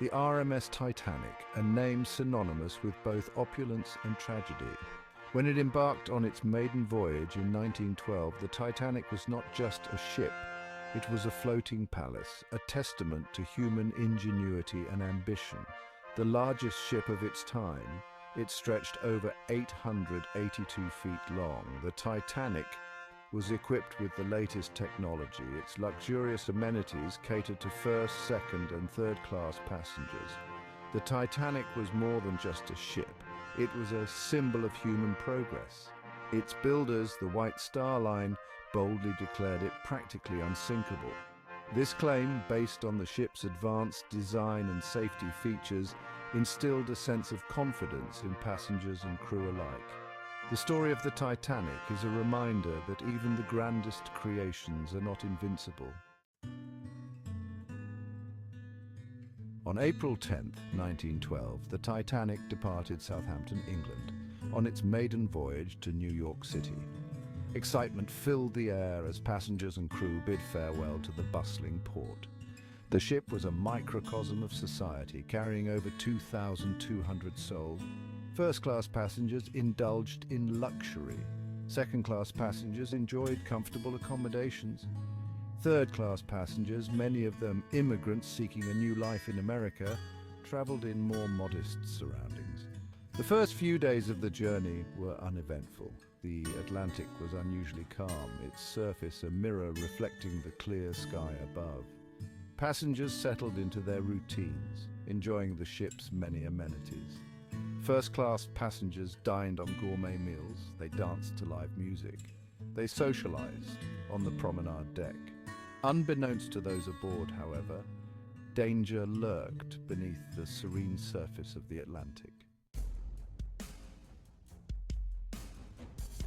The RMS Titanic, a name synonymous with both opulence and tragedy. When it embarked on its maiden voyage in 1912, the Titanic was not just a ship, it was a floating palace, a testament to human ingenuity and ambition. The largest ship of its time, it stretched over 882 feet long. The Titanic was equipped with the latest technology. Its luxurious amenities catered to first, second, and third-class passengers. The Titanic was more than just a ship. It was a symbol of human progress. Its builders, the White Star Line, boldly declared it practically unsinkable. This claim, based on the ship's advanced design and safety features, instilled a sense of confidence in passengers and crew alike. The story of the Titanic is a reminder that even the grandest creations are not invincible. On April 10, 1912, the Titanic departed Southampton, England, on its maiden voyage to New York City. Excitement filled the air as passengers and crew bid farewell to the bustling port. The ship was a microcosm of society, carrying over 2,200 souls. First-class passengers indulged in luxury. Second-class passengers enjoyed comfortable accommodations. Third-class passengers, many of them immigrants seeking a new life in America, traveled in more modest surroundings. The first few days of the journey were uneventful. The Atlantic was unusually calm, its surface a mirror reflecting the clear sky above. Passengers settled into their routines, enjoying the ship's many amenities. First-class passengers dined on gourmet meals, they danced to live music. They socialized on the promenade deck. Unbeknownst to those aboard, however, danger lurked beneath the serene surface of the Atlantic.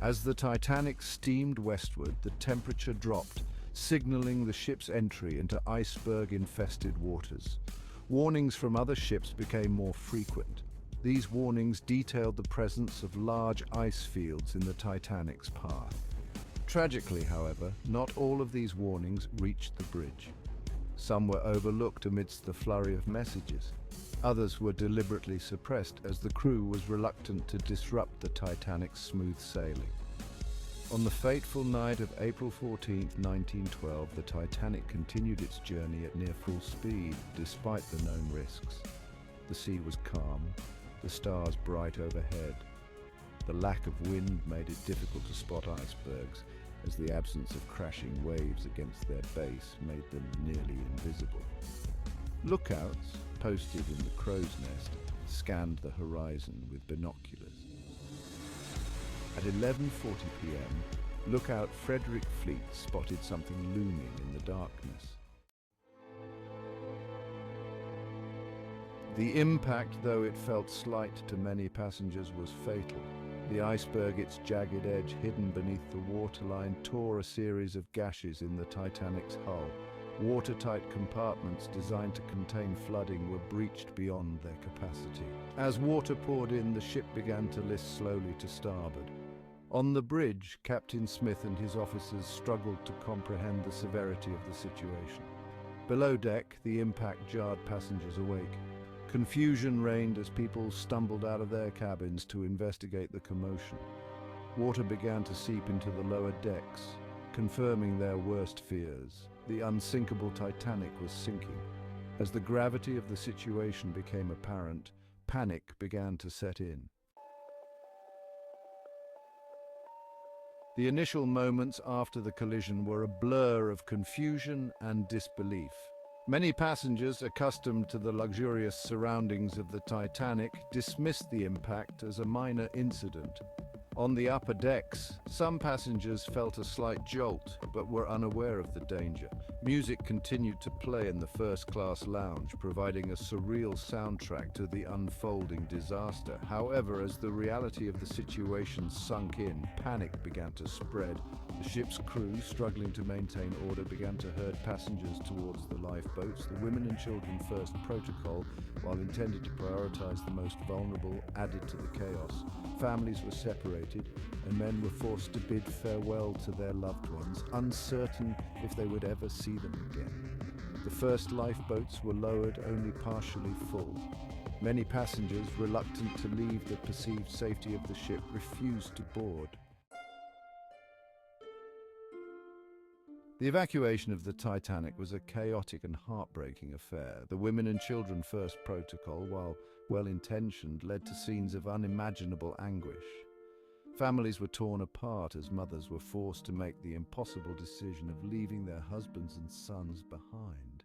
As the Titanic steamed westward, the temperature dropped, signaling the ship's entry into iceberg-infested waters. Warnings from other ships became more frequent. These warnings detailed the presence of large ice fields in the Titanic's path. Tragically, however, not all of these warnings reached the bridge. Some were overlooked amidst the flurry of messages. Others were deliberately suppressed as the crew was reluctant to disrupt the Titanic's smooth sailing. On the fateful night of April 14, 1912, the Titanic continued its journey at near full speed, despite the known risks. The sea was calm, the stars bright overhead. The lack of wind made it difficult to spot icebergs, as the absence of crashing waves against their base made them nearly invisible. Lookouts, posted in the crow's nest, scanned the horizon with binoculars. At 11:40 p.m., lookout Frederick Fleet spotted something looming in the darkness. The impact, though it felt slight to many passengers, was fatal. The iceberg, its jagged edge hidden beneath the waterline, tore a series of gashes in the Titanic's hull. Watertight compartments designed to contain flooding were breached beyond their capacity. As water poured in, the ship began to list slowly to starboard. On the bridge, Captain Smith and his officers struggled to comprehend the severity of the situation. Below deck, the impact jarred passengers awake. Confusion reigned as people stumbled out of their cabins to investigate the commotion. Water began to seep into the lower decks, confirming their worst fears. The unsinkable Titanic was sinking. As the gravity of the situation became apparent, panic began to set in. The initial moments after the collision were a blur of confusion and disbelief. Many passengers, accustomed to the luxurious surroundings of the Titanic, dismissed the impact as a minor incident. On the upper decks, some passengers felt a slight jolt, but were unaware of the danger. Music continued to play in the first-class lounge, providing a surreal soundtrack to the unfolding disaster. However, as the reality of the situation sunk in, panic began to spread. The ship's crew, struggling to maintain order, began to herd passengers towards the lifeboats. The women and children first protocol, while intended to prioritize the most vulnerable, added to the chaos. Families were separated, and men were forced to bid farewell to their loved ones, uncertain if they would ever see them again. The first lifeboats were lowered only partially full. Many passengers, reluctant to leave the perceived safety of the ship, refused to board. The evacuation of the Titanic was a chaotic and heartbreaking affair. The women and children first protocol, while well-intentioned, led to scenes of unimaginable anguish. Families were torn apart as mothers were forced to make the impossible decision of leaving their husbands and sons behind.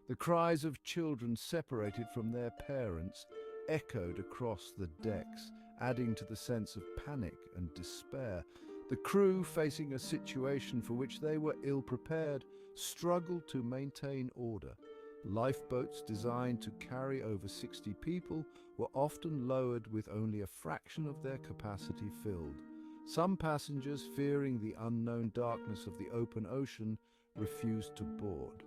The cries of children separated from their parents echoed across the decks, adding to the sense of panic and despair. The crew, facing a situation for which they were ill-prepared, struggled to maintain order. Lifeboats designed to carry over 60 people were often lowered with only a fraction of their capacity filled. Some passengers, fearing the unknown darkness of the open ocean, refused to board.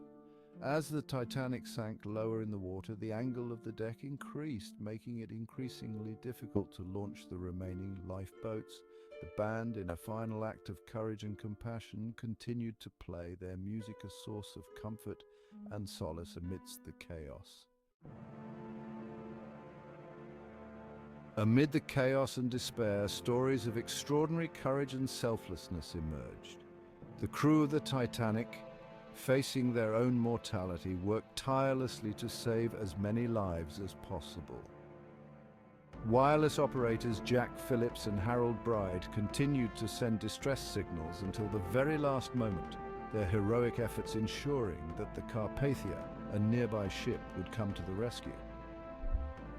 As the Titanic sank lower in the water, the angle of the deck increased, making it increasingly difficult to launch the remaining lifeboats. The band, in a final act of courage and compassion, continued to play their music, a source of comfort and solace amidst the chaos. Amid the chaos and despair, stories of extraordinary courage and selflessness emerged. The crew of the Titanic, facing their own mortality, worked tirelessly to save as many lives as possible. Wireless operators Jack Phillips and Harold Bride continued to send distress signals until the very last moment, their heroic efforts ensuring that the Carpathia, a nearby ship, would come to the rescue.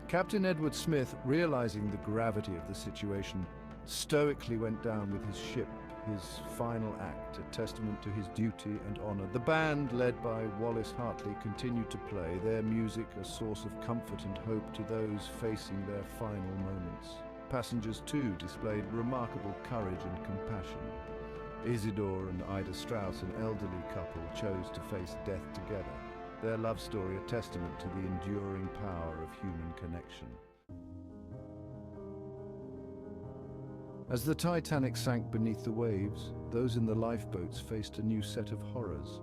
Captain Edward Smith, realizing the gravity of the situation, stoically went down with his ship, his final act, a testament to his duty and honor. The band, led by Wallace Hartley, continued to play their music, a source of comfort and hope to those facing their final moments. Passengers, too, displayed remarkable courage and compassion. Isidore and Ida Strauss, an elderly couple, chose to face death together, their love story a testament to the enduring power of human connection. As the Titanic sank beneath the waves, those in the lifeboats faced a new set of horrors.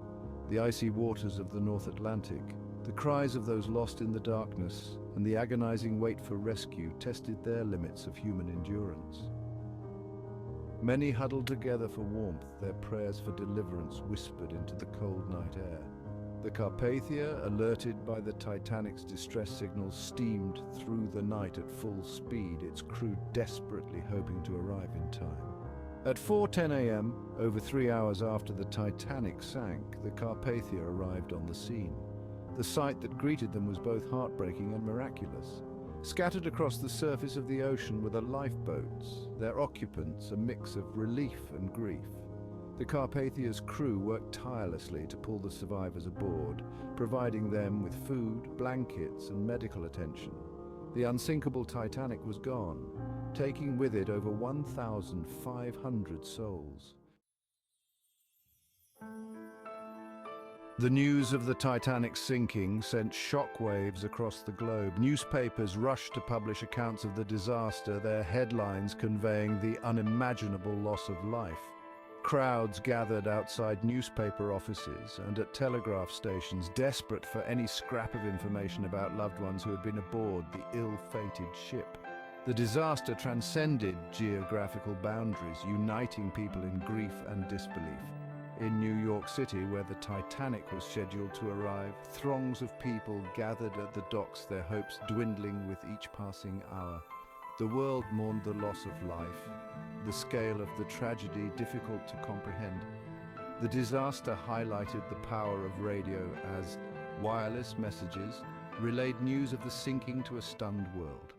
The icy waters of the North Atlantic, the cries of those lost in the darkness, and the agonizing wait for rescue tested their limits of human endurance. Many huddled together for warmth, their prayers for deliverance whispered into the cold night air. The Carpathia, alerted by the Titanic's distress signals, steamed through the night at full speed, its crew desperately hoping to arrive in time. At 4:10 a.m., over 3 hours after the Titanic sank, the Carpathia arrived on the scene. The sight that greeted them was both heartbreaking and miraculous. Scattered across the surface of the ocean were the lifeboats, their occupants a mix of relief and grief. The Carpathia's crew worked tirelessly to pull the survivors aboard, providing them with food, blankets, and medical attention. The unsinkable Titanic was gone, taking with it over 1,500 souls. The news of the Titanic's sinking sent shockwaves across the globe. Newspapers rushed to publish accounts of the disaster, their headlines conveying the unimaginable loss of life. Crowds gathered outside newspaper offices and at telegraph stations, desperate for any scrap of information about loved ones who had been aboard the ill-fated ship. The disaster transcended geographical boundaries, uniting people in grief and disbelief. In New York City, where the Titanic was scheduled to arrive, throngs of people gathered at the docks, their hopes dwindling with each passing hour. The world mourned the loss of life, the scale of the tragedy difficult to comprehend. The disaster highlighted the power of radio as wireless messages relayed news of the sinking to a stunned world.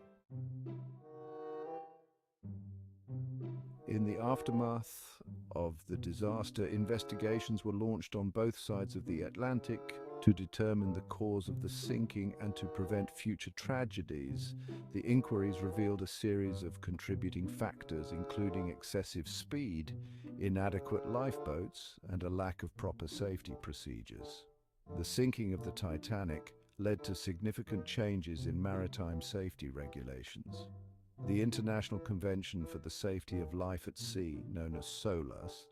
In the aftermath of the disaster, investigations were launched on both sides of the Atlantic to determine the cause of the sinking and to prevent future tragedies. The inquiries revealed a series of contributing factors, including excessive speed, inadequate lifeboats, and a lack of proper safety procedures. The sinking of the Titanic led to significant changes in maritime safety regulations. The International Convention for the Safety of Life at Sea, known as SOLAS,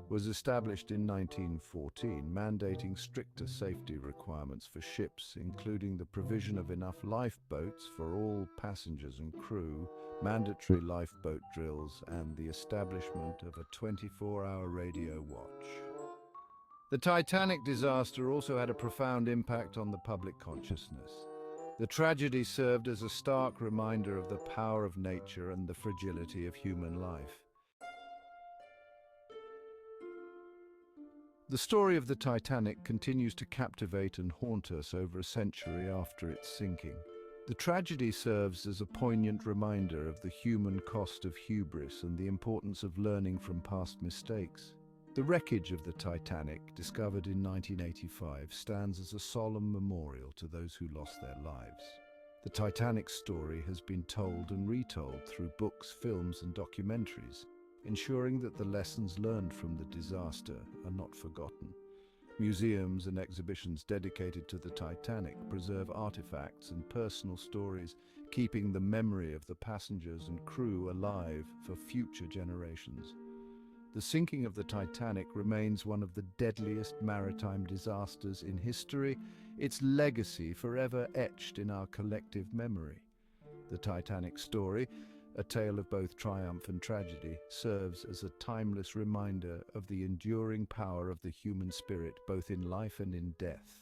was established in 1914, mandating stricter safety requirements for ships, including the provision of enough lifeboats for all passengers and crew, mandatory lifeboat drills, and the establishment of a 24-hour radio watch. The Titanic disaster also had a profound impact on the public consciousness. The tragedy served as a stark reminder of the power of nature and the fragility of human life. The story of the Titanic continues to captivate and haunt us over a century after its sinking. The tragedy serves as a poignant reminder of the human cost of hubris and the importance of learning from past mistakes. The wreckage of the Titanic, discovered in 1985, stands as a solemn memorial to those who lost their lives. The Titanic's story has been told and retold through books, films, and documentaries, ensuring that the lessons learned from the disaster are not forgotten. Museums and exhibitions dedicated to the Titanic preserve artifacts and personal stories, keeping the memory of the passengers and crew alive for future generations. The sinking of the Titanic remains one of the deadliest maritime disasters in history, its legacy forever etched in our collective memory. The Titanic story, a tale of both triumph and tragedy, serves as a timeless reminder of the enduring power of the human spirit, both in life and in death.